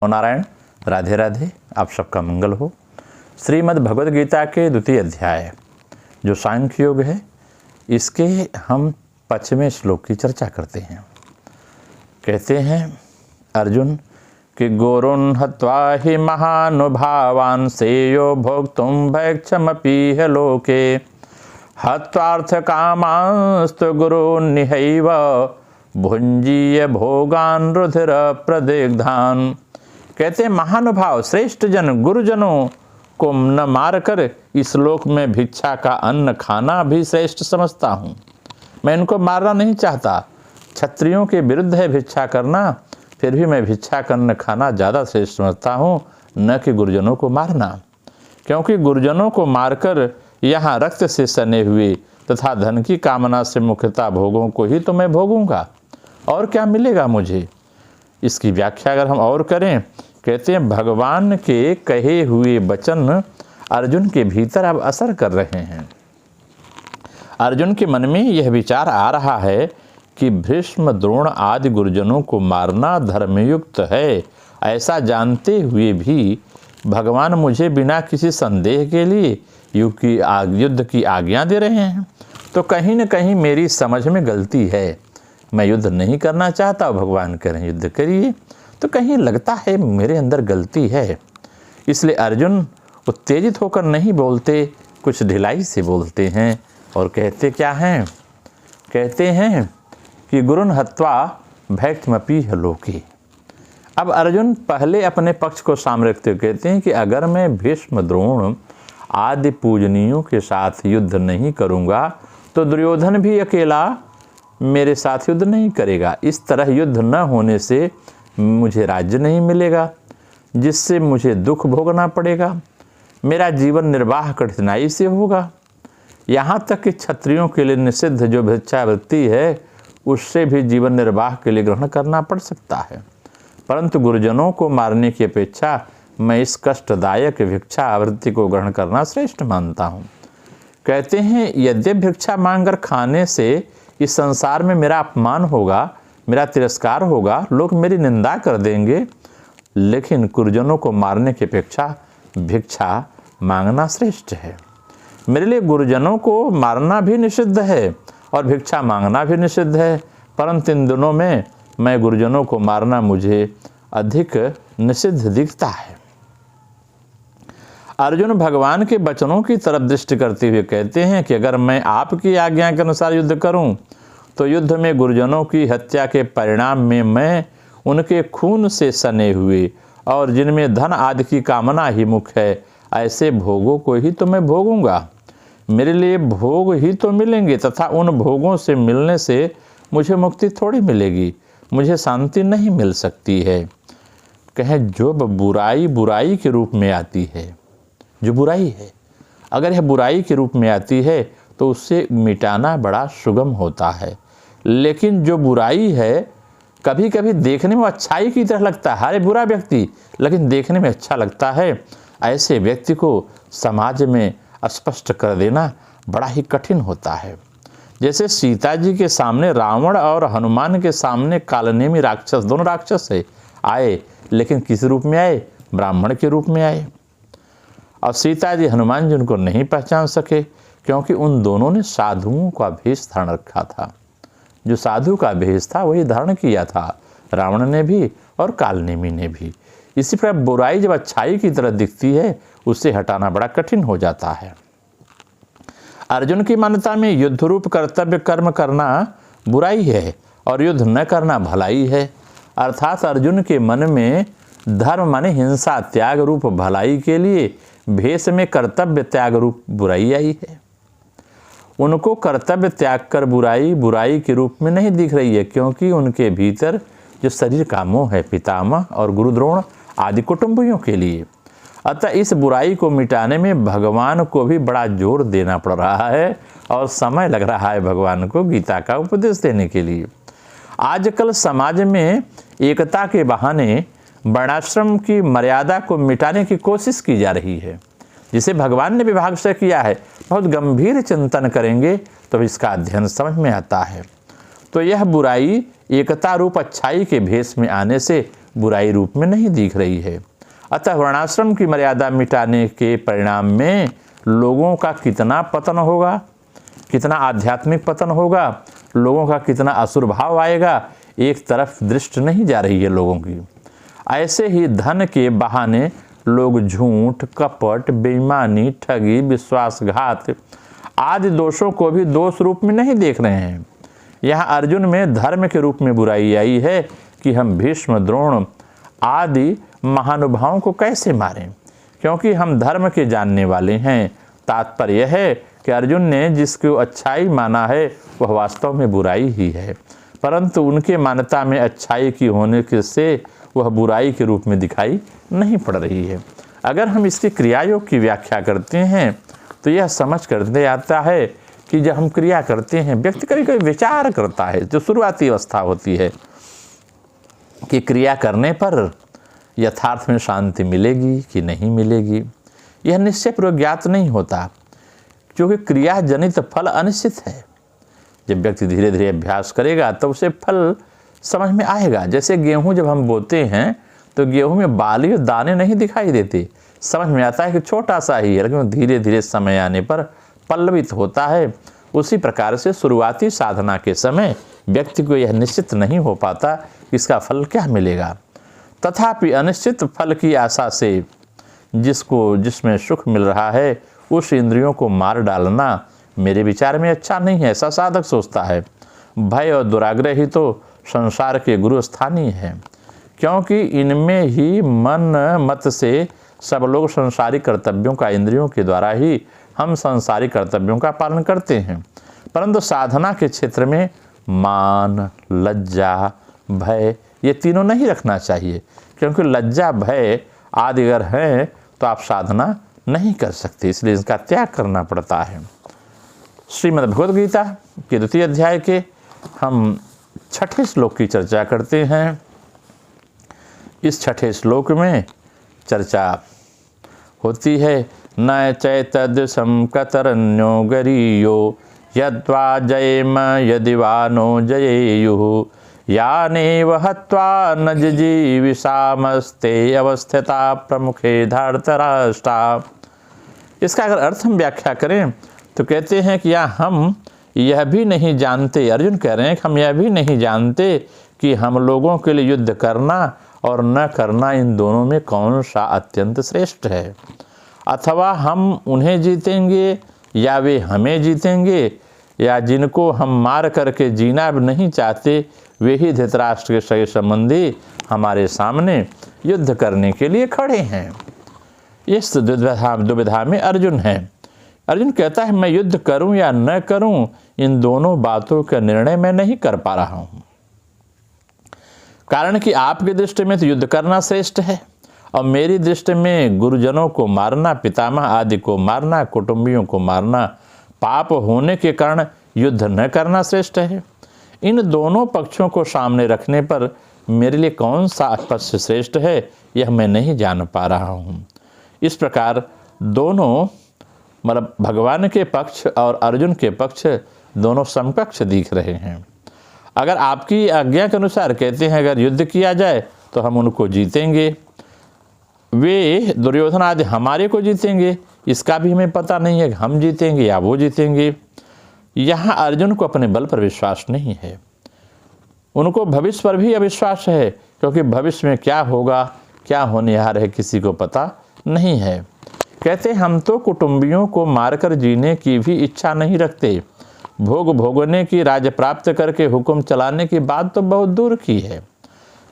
नारायण, राधे राधे। आप सबका मंगल हो। श्रीमद् भगवद गीता के द्वितीय अध्याय जो सांख्य योग है, इसके हम 5वें श्लोक की चर्चा करते हैं। कहते हैं अर्जुन कि गोरुन् हत्वा हि महानुभावान् श्रेयो भोक्तुं भैक्षमपीह लोके हत्वार्थ कामांस्तु गुरून् निहैव भुंजीय भोगान् रुधिर प्रदिग्धान्। कहते हैं महानुभाव श्रेष्ठ जन गुरुजनों को न मारकर इस लोक में भिक्षा का अन्न खाना भी श्रेष्ठ समझता हूँ। मैं इनको मारना नहीं चाहता। क्षत्रियों के विरुद्ध है भिक्षा करना, फिर भी मैं भिक्षा का अन्न खाना ज़्यादा श्रेष्ठ समझता हूँ, न कि गुरुजनों को मारना। क्योंकि गुरुजनों को मारकर यहाँ रक्त से सने हुए तथा धन की कामना से मुख्यतः भोगों को ही तो मैं भोगूंगा, और क्या मिलेगा मुझे। इसकी व्याख्या अगर हम और करें, कहते हैं भगवान के कहे हुए वचन अर्जुन के भीतर अब असर कर रहे हैं। अर्जुन के मन में यह विचार आ रहा है कि भीष्म द्रोण आदि गुरुजनों को मारना धर्मयुक्त है। ऐसा जानते हुए भी भगवान मुझे बिना किसी संदेह के लिए युद्ध की आज्ञा दे रहे हैं, तो कहीं न कहीं मेरी समझ में गलती है। मैं युद्ध नहीं करना चाहता, भगवान कह रहे हैं युद्ध करिए, तो कहीं लगता है मेरे अंदर गलती है। इसलिए अर्जुन उत्तेजित होकर नहीं बोलते, कुछ ढिलाई से बोलते हैं और कहते क्या हैं। कहते हैं कि गुरुन् हत्वा भैक्षमपीह लोके। अब अर्जुन पहले अपने पक्ष को सामने रखते हुए कहते हैं कि अगर मैं भीष्म द्रोण आदि पूजनीयों के साथ युद्ध नहीं करूँगा तो दुर्योधन भी अकेला मेरे साथ युद्ध नहीं करेगा। इस तरह युद्ध न होने से मुझे राज्य नहीं मिलेगा, जिससे मुझे दुख भोगना पड़ेगा। मेरा जीवन निर्वाह कठिनाई से होगा। यहाँ तक कि क्षत्रियों के लिए निषिद्ध जो भिक्षावृत्ति है, उससे भी जीवन निर्वाह के लिए ग्रहण करना पड़ सकता है। परंतु गुरुजनों को मारने की अपेक्षा मैं इस कष्टदायक भिक्षावृत्ति को ग्रहण करना श्रेष्ठ मानता हूँ। कहते हैं यद्यपि भिक्षा मांगकर खाने से इस संसार में मेरा अपमान होगा, मेरा तिरस्कार होगा, लोग मेरी निंदा कर देंगे, लेकिन गुरुजनों को मारने की अपेक्षा भिक्षा मांगना श्रेष्ठ है। मेरे लिए गुरुजनों को मारना भी निषिद्ध है और भिक्षा मांगना भी निषिद्ध है, परंतु इन दोनों में मैं गुरुजनों को मारना मुझे अधिक निषिद्ध दिखता है। अर्जुन भगवान के वचनों की तरफ दृष्टि करते हुए कहते हैं कि अगर मैं आपकी आज्ञा के अनुसार युद्ध करूं, तो युद्ध में गुरुजनों की हत्या के परिणाम में मैं उनके खून से सने हुए और जिनमें धन आदि की कामना ही मुख्य है, ऐसे भोगों को ही तो मैं भोगूंगा। मेरे लिए भोग ही तो मिलेंगे तथा उन भोगों से मिलने से मुझे मुक्ति थोड़ी मिलेगी, मुझे शांति नहीं मिल सकती है। कहें जो बुराई बुराई के रूप में आती है, जो बुराई है अगर यह बुराई के रूप में आती है तो उससे मिटाना बड़ा सुगम होता है। लेकिन जो बुराई है कभी कभी देखने में अच्छाई की तरह लगता है, हर बुरा व्यक्ति लेकिन देखने में अच्छा लगता है, ऐसे व्यक्ति को समाज में स्पष्ट कर देना बड़ा ही कठिन होता है। जैसे सीता जी के सामने रावण और हनुमान के सामने कालनेमी राक्षस, दोनों राक्षस है, आए, लेकिन किस रूप में आए? ब्राह्मण के रूप में आए। और सीता जी हनुमान जी उनको नहीं पहचान सके, क्योंकि उन दोनों ने साधुओं का भेष धारण रखा था। जो साधु का भेष था वही धारण किया था, रावण ने भी और कालनेमी ने भी। इसी प्रकार बुराई जब अच्छाई की तरह दिखती है, उससे हटाना बड़ा कठिन हो जाता है। अर्जुन की मान्यता में युद्ध रूप कर्तव्य कर्म करना बुराई है और युद्ध न करना भलाई है। अर्थात अर्जुन के मन में धर्म माने हिंसा त्याग रूप भलाई के लिए भेष में कर्तव्य त्याग रूप बुराई आई है। उनको कर्तव्य त्याग कर बुराई बुराई के रूप में नहीं दिख रही है, क्योंकि उनके भीतर जो शरीर का मोह है पितामह और गुरु द्रोण आदि कुटुंबियों के लिए। अतः इस बुराई को मिटाने में भगवान को भी बड़ा जोर देना पड़ रहा है और समय लग रहा है भगवान को गीता का उपदेश देने के लिए। आजकल समाज में एकता के बहाने वर्णाश्रम की मर्यादा को मिटाने की कोशिश की जा रही है, जिसे भगवान ने विभाग से किया है। बहुत गंभीर चिंतन करेंगे तो इसका अध्ययन समझ में आता है। तो यह बुराई एकता रूप अच्छाई के भेष में आने से बुराई रूप में नहीं दिख रही है। अतः वर्णाश्रम की मर्यादा मिटाने के परिणाम में लोगों का कितना पतन होगा, कितना आध्यात्मिक पतन होगा, लोगों का कितना असुर भाव आएगा, एक तरफ दृष्टि नहीं जा रही है लोगों की। ऐसे ही धन के बहाने लोग झूठ, कपट, बेईमानी, ठगी, विश्वासघात आदि दोषों को भी दोष रूप में नहीं देख रहे हैं। यहाँ अर्जुन में धर्म के रूप में बुराई आई है कि हम भीष्म, द्रोण आदि महानुभावों को कैसे मारें, क्योंकि हम धर्म के जानने वाले हैं। तात्पर्य यह है कि अर्जुन ने जिसको अच्छाई माना है वह वास्तव में बुराई ही है, परंतु उनके मान्यता में अच्छाई की होने के से वह बुराई के रूप में दिखाई नहीं पड़ रही है। अगर हम इसके क्रियायोग की व्याख्या करते हैं तो यह समझ करते आता है कि जब हम क्रिया करते हैं, व्यक्ति कभी कभी विचार करता है, जो शुरुआती अवस्था होती है कि क्रिया करने पर यथार्थ में शांति मिलेगी कि नहीं मिलेगी, यह निश्चयपूर्वक ज्ञात नहीं होता, क्योंकि क्रिया जनित फल अनिश्चित है। जब व्यक्ति धीरे धीरे अभ्यास करेगा तो उसे फल समझ में आएगा। जैसे गेहूं जब हम बोते हैं तो गेहूं में बाली और दाने नहीं दिखाई देते, समझ में आता है कि छोटा सा ही है, लेकिन धीरे धीरे समय आने पर पल्लवित होता है। उसी प्रकार से शुरुआती साधना के समय व्यक्ति को यह निश्चित नहीं हो पाता कि इसका फल क्या मिलेगा। तथापि अनिश्चित फल की आशा से जिसमें सुख मिल रहा है, उस इंद्रियों को मार डालना मेरे विचार में अच्छा नहीं है, ऐसा साधक सोचता है। भय और दुराग्रह ही तो संसार के गुरु स्थानीय है, क्योंकि इनमें ही मन मत से सब लोग संसारिक कर्तव्यों का, इंद्रियों के द्वारा ही हम संसारिक कर्तव्यों का पालन करते हैं। परंतु साधना के क्षेत्र में मान, लज्जा, भय ये तीनों नहीं रखना चाहिए, क्योंकि लज्जा, भय आदि अगर हैं तो आप साधना नहीं कर सकते, इसलिए इसका त्याग करना पड़ता है। श्रीमद् भगवद गीता के 2 अध्याय के हम 6ठे श्लोक की चर्चा करते हैं। इस 6ठे श्लोक में चर्चा होती है, न चैतदृशं कतरन्यो गरीयो यद्वा जयेम यदि वा नो जयेयुः यानेव हत्वा न जिजीविषामस्ते अवस्थिता प्रमुखे धार्तराष्ट्रा। इसका अगर अर्थ हम व्याख्या करें तो कहते हैं कि या हम यह भी नहीं जानते, अर्जुन कह रहे हैं कि हम यह भी नहीं जानते कि हम लोगों के लिए युद्ध करना और न करना, इन दोनों में कौन सा अत्यंत श्रेष्ठ है। अथवा हम उन्हें जीतेंगे या वे हमें जीतेंगे, या जिनको हम मार करके जीना भी नहीं चाहते वे ही धृतराष्ट्र के सगे संबंधी हमारे सामने युद्ध करने के लिए खड़े हैं। इस दुविधा में अर्जुन है। अर्जुन कहता है मैं युद्ध करूं या न करूं, इन दोनों बातों का निर्णय मैं नहीं कर पा रहा हूं। कारण कि आपकी दृष्टि में तो युद्ध करना श्रेष्ठ है, और मेरी दृष्टि में गुरुजनों को मारना, पितामह आदि को मारना, कुटुंबियों को मारना पाप होने के कारण युद्ध न करना श्रेष्ठ है। इन दोनों पक्षों को सामने रखने पर मेरे लिए कौन सा पक्ष श्रेष्ठ है यह मैं नहीं जान पा रहा हूँ। इस प्रकार दोनों मतलब भगवान के पक्ष और अर्जुन के पक्ष दोनों समकक्ष दिख रहे हैं। अगर आपकी आज्ञा के अनुसार कहते हैं अगर युद्ध किया जाए तो हम उनको जीतेंगे, वे दुर्योधन आदि हमारे को जीतेंगे, इसका भी हमें पता नहीं है कि हम जीतेंगे या वो जीतेंगे। यहाँ अर्जुन को अपने बल पर विश्वास नहीं है, उनको भविष्य पर भी अविश्वास है, क्योंकि भविष्य में क्या होगा, क्या होने आ रहा है किसी को पता नहीं है। कहते हम तो कुटुंबियों को मारकर जीने की भी इच्छा नहीं रखते, भोग भोगने की, राज्य प्राप्त करके हुक्म चलाने की बात तो बहुत दूर की है।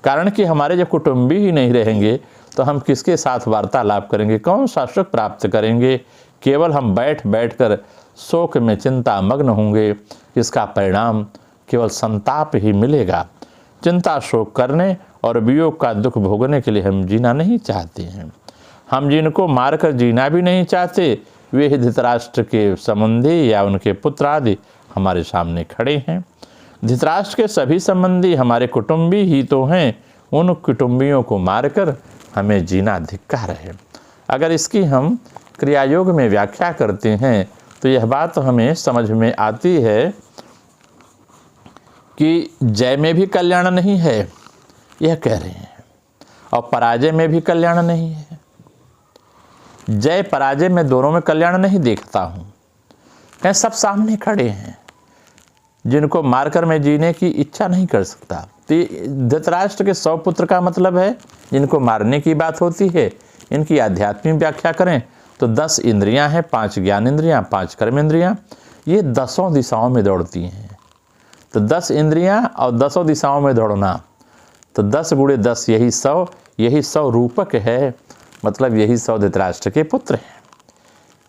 कारण कि हमारे जब कुटुंबी ही नहीं रहेंगे तो हम किसके साथ वार्तालाप करेंगे, कौन सा सुख प्राप्त करेंगे। केवल हम बैठ बैठ कर शोक में चिंता मग्न होंगे, इसका परिणाम केवल संताप ही मिलेगा। चिंता शोक करने और वियोग का दुख भोगने के लिए हम जीना नहीं चाहते हैं। हम जिनको मारकर जीना भी नहीं चाहते वे ही धृतराष्ट्र के संबंधी या उनके पुत्र आदि हमारे सामने खड़े हैं। धृतराष्ट्र के सभी संबंधी हमारे कुटुंबी ही तो हैं, उन कुटुंबियों को मारकर हमें जीना धिक्कार है। अगर इसकी हम क्रियायोग में व्याख्या करते हैं तो यह बात हमें समझ में आती है कि जय में भी कल्याण नहीं है, यह कह रहे हैं। और पराजय में भी कल्याण नहीं है। जय पराजय में दोनों में कल्याण नहीं देखता हूँ। कहीं सब सामने खड़े हैं जिनको मारकर मैं जीने की इच्छा नहीं कर सकता। तो धृतराष्ट्र के 100 पुत्र का मतलब है जिनको मारने की बात होती है। इनकी आध्यात्मिक व्याख्या करें तो 10 इंद्रियां हैं, 5 ज्ञान इंद्रियां, 5 कर्म इंद्रियां, ये 10 दिशाओं में दौड़ती हैं। तो 10 इंद्रियां और 10 दिशाओं में दौड़ना, तो 10 गुणे 10 यही 100, यही 100 रूपक है, मतलब यही 100 धृतराष्ट्र के पुत्र हैं।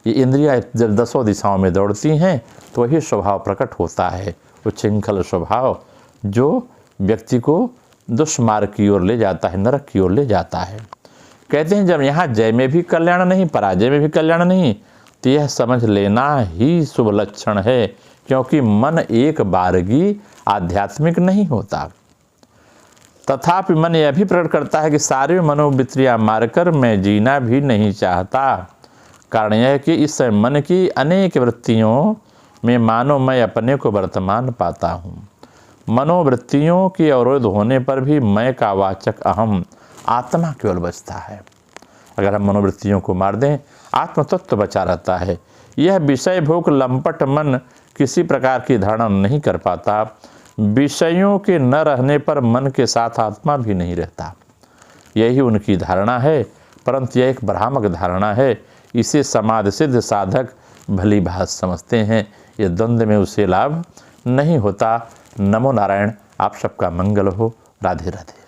ये इंद्रियां जब 10 दिशाओं में दौड़ती हैं तो वही स्वभाव प्रकट होता है, उच्छृंखल स्वभाव जो व्यक्ति को दुष्मार्ग की ओर ले जाता है, नरक की ओर ले जाता है। कहते हैं जब यहाँ जय में भी कल्याण नहीं, पराजय में भी कल्याण नहीं, तो यह समझ लेना ही शुभ लक्षण है, क्योंकि मन एक बारगी आध्यात्मिक नहीं होता। तथापि मन यह भी प्रकट करता है कि सारी मनोवृत्तियाँ मारकर मैं जीना भी नहीं चाहता। कारण यह है कि इस समय मन की अनेक वृत्तियों में मानो मैं अपने को वर्तमान पाता हूँ। मनोवृत्तियों के अवरोध होने पर भी मैं का वाचक अहम आत्मा केवल बचता है। अगर हम मनोवृत्तियों को मार दें, आत्म तत्व बचा रहता है। यह विषय भोग लंपट मन किसी प्रकार की धारणा नहीं कर पाता। विषयों के न रहने पर मन के साथ आत्मा भी नहीं रहता, यही उनकी धारणा है। परंतु यह एक भ्रामक धारणा है। इसे समाधि सिद्ध साधक भली भात समझते हैं। ये द्वंद्व में उसे लाभ नहीं होता। नमो नारायण। आप सबका मंगल हो। राधे राधे।